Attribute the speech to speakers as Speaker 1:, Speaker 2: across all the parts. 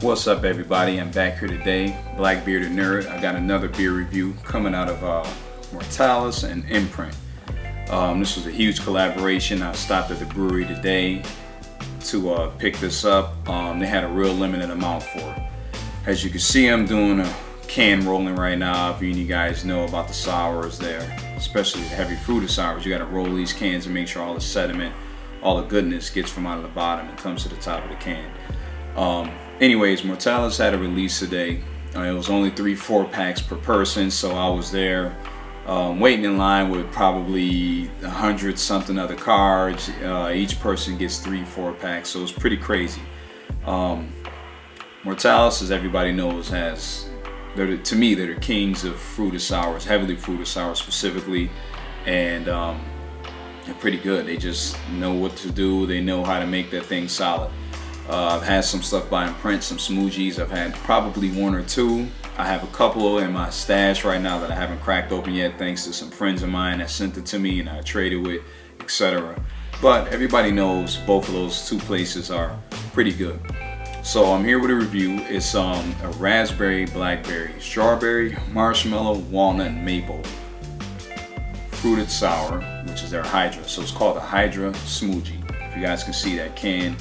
Speaker 1: What's up, everybody? I'm back here today, Black Bearded Nerd. I got another beer review coming out of Mortalis and Imprint. This was a huge collaboration. I stopped at the brewery today to pick this up. They had a real limited amount for it. As you can see, I'm doing a can rolling right now. If you guys know about the sours there, especially the heavy fruited sours, you got to roll these cans and make sure all the sediment, all the goodness gets from out of the bottom and comes to the top of the can. Anyways, Mortalis had a release today. It was only 3-4 packs per person, so I was there waiting in line with probably 100 something other cards. Each person gets 3-4 packs, so it's pretty crazy. Mortalis, as everybody knows, to me, they're the kings of fruited sours, heavily fruited sours specifically, and they're pretty good. They just know what to do. They know how to make that thing solid. I've had some stuff by Imprint, some Schmoojees. I've had probably one or two. I have a couple in my stash right now that I haven't cracked open yet, thanks to some friends of mine that sent it to me and I traded with, etc. But everybody knows both of those two places are pretty good. So I'm here with a review. It's a raspberry, blackberry, strawberry, marshmallow, walnut, and maple fruited sour, which is their Hydra. So it's called the Hydra Schmoojee. If you guys can see that can.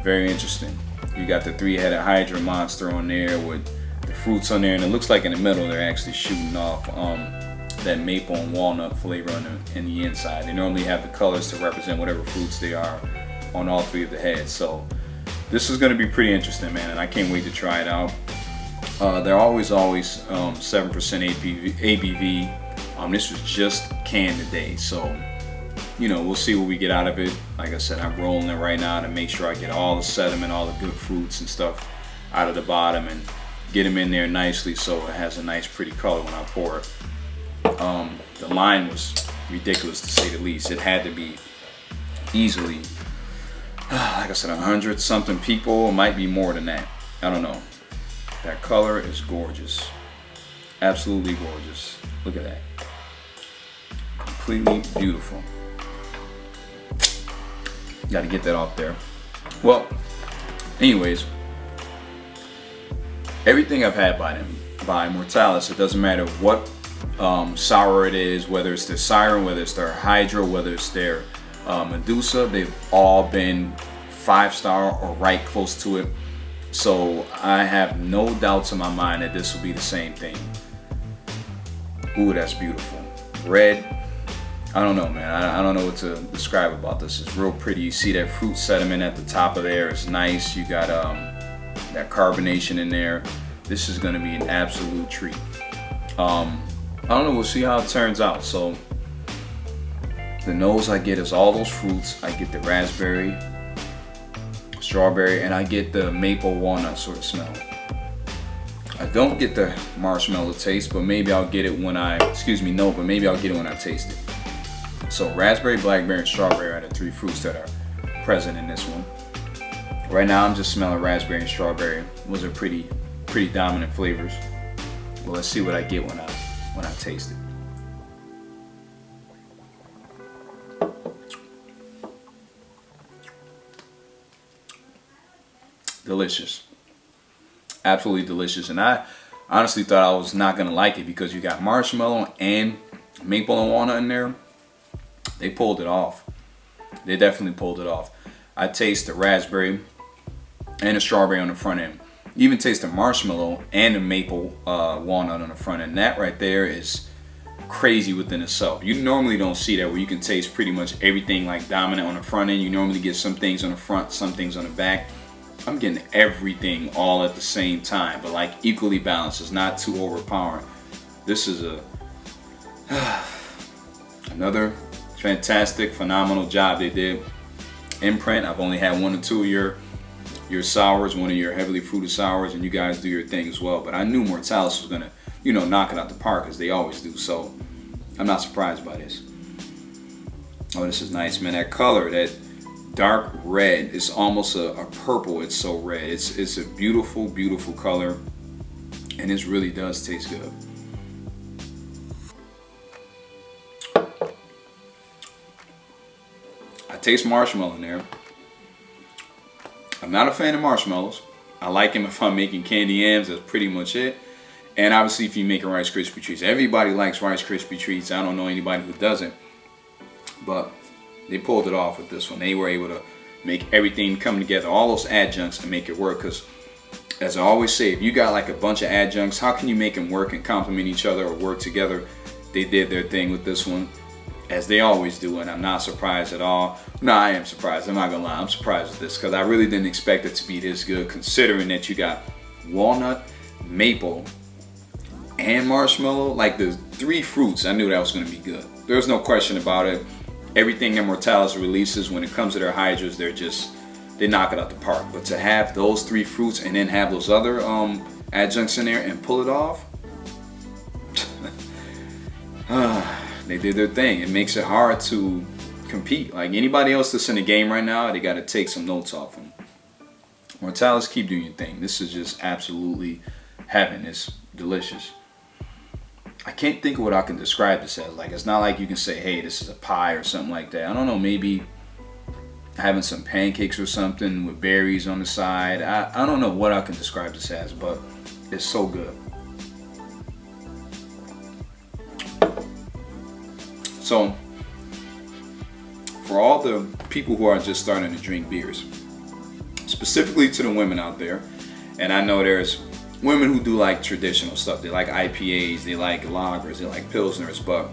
Speaker 1: Very interesting. You got the 3-headed Hydra monster on there with the fruits on there, and it looks like in the middle they're actually shooting off that maple and walnut flavor in the inside. They normally have the colors to represent whatever fruits they are on all 3 of the heads. So this is going to be pretty interesting, man, and I can't wait to try it out. They're always 7% ABV. This was just canned today, so we'll see what we get out of it. Like I said, I'm rolling it right now to make sure I get all the sediment, all the good fruits and stuff out of the bottom and get them in there nicely so it has a nice pretty color when I pour it. The line was ridiculous to say the least. It had to be easily, like I said, 100 something people. It might be more than that. I don't know. That color is gorgeous. Absolutely gorgeous. Look at that. Completely beautiful. Got to get that off there. Well, anyways, everything I've had by Mortalis, it doesn't matter what sour it is, whether it's their Siren, whether it's their Hydra, whether it's their Medusa, they've all been 5-star or right close to it. So I have no doubts in my mind that this will be the same thing. Ooh, that's beautiful. Red. I don't know, man. I don't know what to describe about this. It's real pretty. You see that fruit sediment at the top of there. It's nice. You got that carbonation in there. This is going to be an absolute treat. I don't know. We'll see how it turns out. So the nose I get is all those fruits. I get the raspberry, strawberry, and I get the maple walnut sort of smell. I don't get the marshmallow taste, but maybe I'll get it when maybe I'll get it when I taste it. So raspberry, blackberry, and strawberry are the 3 fruits that are present in this one. Right now I'm just smelling raspberry and strawberry. Those are pretty dominant flavors. Well, let's see what I get when I taste it. Delicious. Absolutely delicious. And I honestly thought I was not gonna like it because you got marshmallow and maple and walnut in there. They pulled it off. They definitely pulled it off. I taste the raspberry and the strawberry on the front end. You even taste the marshmallow and the maple walnut on the front end. That right there is crazy within itself. You normally don't see that where you can taste pretty much everything like dominant on the front end. You normally get some things on the front, some things on the back. I'm getting everything all at the same time, but like equally balanced. It's not too overpowering. This is another fantastic, phenomenal job they did. Imprint, I've only had 1 or 2 of your sours, one of your heavily fruited sours, and you guys do your thing as well. But I knew Mortalis was gonna, knock it out the park as they always do. So I'm not surprised by this. Oh, this is nice, man. That color, that dark red, is almost a purple. It's so red. It's a beautiful, beautiful color, and this really does taste good. I taste marshmallow in there. I'm not a fan of marshmallows. I like them if I'm making candy M's. That's pretty much it. And obviously if you're making Rice Krispie treats. Everybody likes Rice Krispie treats. I don't know anybody who doesn't. But they pulled it off with this one. They were able to make everything come together, all those adjuncts, and make it work. Because as I always say, if you got like a bunch of adjuncts, how can you make them work and complement each other or work together? They did their thing with this one, as they always do, and I'm not surprised at all. No, I am surprised. I'm not gonna lie. I'm surprised with this because I really didn't expect it to be this good, considering that you got walnut, maple, and marshmallow. Like the 3 fruits, I knew that was gonna be good. There's no question about it. Everything that Mortalis releases, when it comes to their Hydras, they knock it out the park. But to have those 3 fruits and then have those other adjuncts in there and pull it off, they did their thing. It makes it hard to compete. Like anybody else that's in the game right now, they got to take some notes off them. Mortalis, keep doing your thing. This is just absolutely heaven. It's delicious. I can't think of what I can describe this as. Like, it's not like you can say, hey, this is a pie or something like that. I don't know, maybe having some pancakes or something with berries on the side. I don't know what I can describe this as, but it's so good. So, for all the people who are just starting to drink beers, specifically to the women out there, and I know there's women who do like traditional stuff. They like IPAs, they like lagers, they like pilsners. But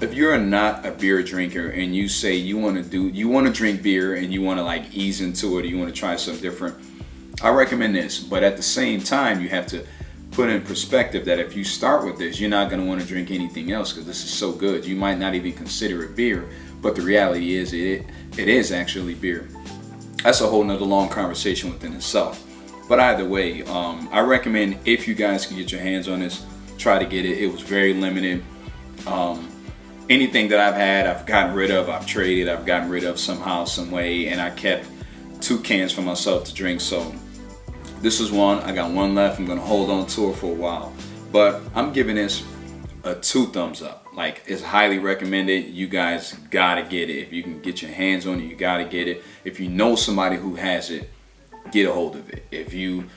Speaker 1: if you're not a beer drinker and you say you want to drink beer and you want to like ease into it, or you want to try something different, I recommend this. But at the same time, you have to put in perspective that if you start with this, you're not going to want to drink anything else because this is so good. You might not even consider it beer, but the reality is it is actually beer. That's a whole nother long conversation within itself. But either way, I recommend, if you guys can get your hands on this, try to get it. It was very limited. Anything that I've had, I've gotten rid of, I've traded, I've gotten rid of somehow, some way, and I kept 2 cans for myself to drink. So this is one. I got 1 left. I'm gonna hold on to it for a while. But I'm giving this a 2 thumbs up. Like, it's highly recommended. You guys gotta get it. If you can get your hands on it, you gotta get it. If you know somebody who has it, get a hold of it. If you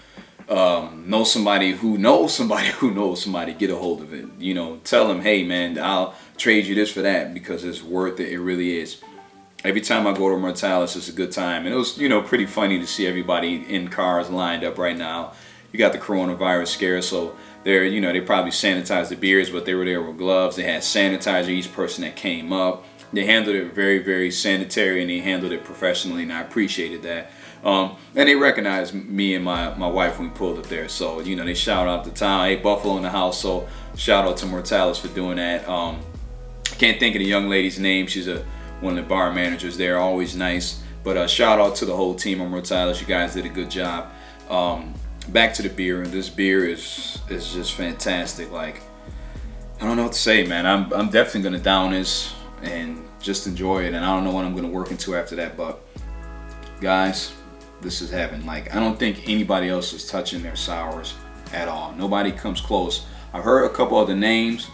Speaker 1: know somebody who knows somebody who knows somebody, get a hold of it. You know, tell them, hey man, I'll trade you this for that because it's worth it. It really is. Every time I go to Mortalis, it's a good time. And it was, you know, pretty funny to see everybody in cars lined up right now. You got the coronavirus scare, so they're, you know, they probably sanitized the beers, but they were there with gloves. They had sanitizer, each person that came up. They handled it very, very sanitary, and they handled it professionally, and I appreciated that. And they recognized me and my wife when we pulled up there. So, you know, they shout out the town, hey, Buffalo in the house. So shout out to Mortalis for doing that. I can't think of the young lady's name. She's one of the bar managers there, always nice. But shout out to the whole team on Mortalis. You guys did a good job. Back to the beer. This beer is just fantastic. Like, I don't know what to say, man. I'm definitely gonna down this and just enjoy it. And I don't know what I'm gonna work into after that. But guys, this is heaven. Like, I don't think anybody else is touching their sours at all. Nobody comes close. I've heard a couple other names.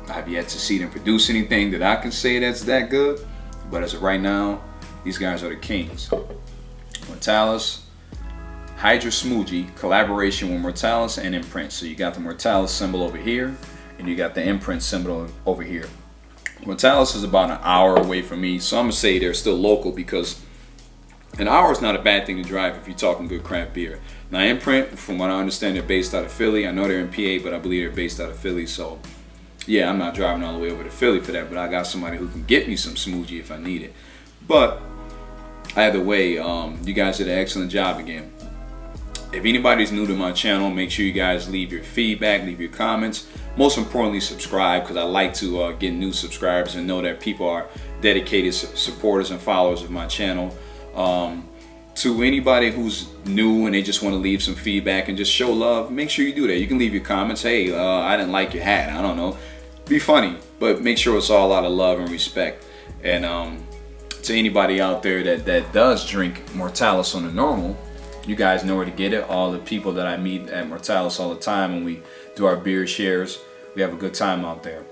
Speaker 1: I've yet to see them produce anything that I can say that's that good. But as of right now, these guys are the kings. Mortalis, Hydra Schmoojee, collaboration with Mortalis and Imprint. So you got the Mortalis symbol over here, and you got the Imprint symbol over here. Mortalis is about an hour away from me, so I'm gonna say they're still local because an hour is not a bad thing to drive if you're talking good craft beer. Now Imprint, from what I understand, they're based out of Philly. I know they're in PA, but I believe they're based out of Philly. So yeah, I'm not driving all the way over to Philly for that, but I got somebody who can get me some Schmoojee if I need it. But either way, you guys did an excellent job again. If anybody's new to my channel, make sure you guys leave your feedback, leave your comments. Most importantly, subscribe, because I like to get new subscribers and know that people are dedicated supporters and followers of my channel. To anybody who's new and they just want to leave some feedback and just show love, make sure you do that. You can leave your comments. Hey, I didn't like your hat. I don't know. Be funny, but make sure it's all out of love and respect. And to anybody out there that does drink Mortalis on the normal, you guys know where to get it. All the people that I meet at Mortalis all the time when we do our beer shares, we have a good time out there.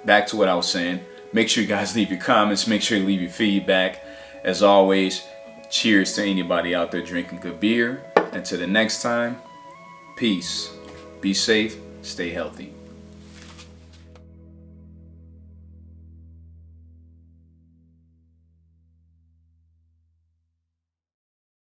Speaker 1: Back to what I was saying. Make sure you guys leave your comments. Make sure you leave your feedback. As always, cheers to anybody out there drinking good beer. Until the next time, peace. Be safe. Stay healthy.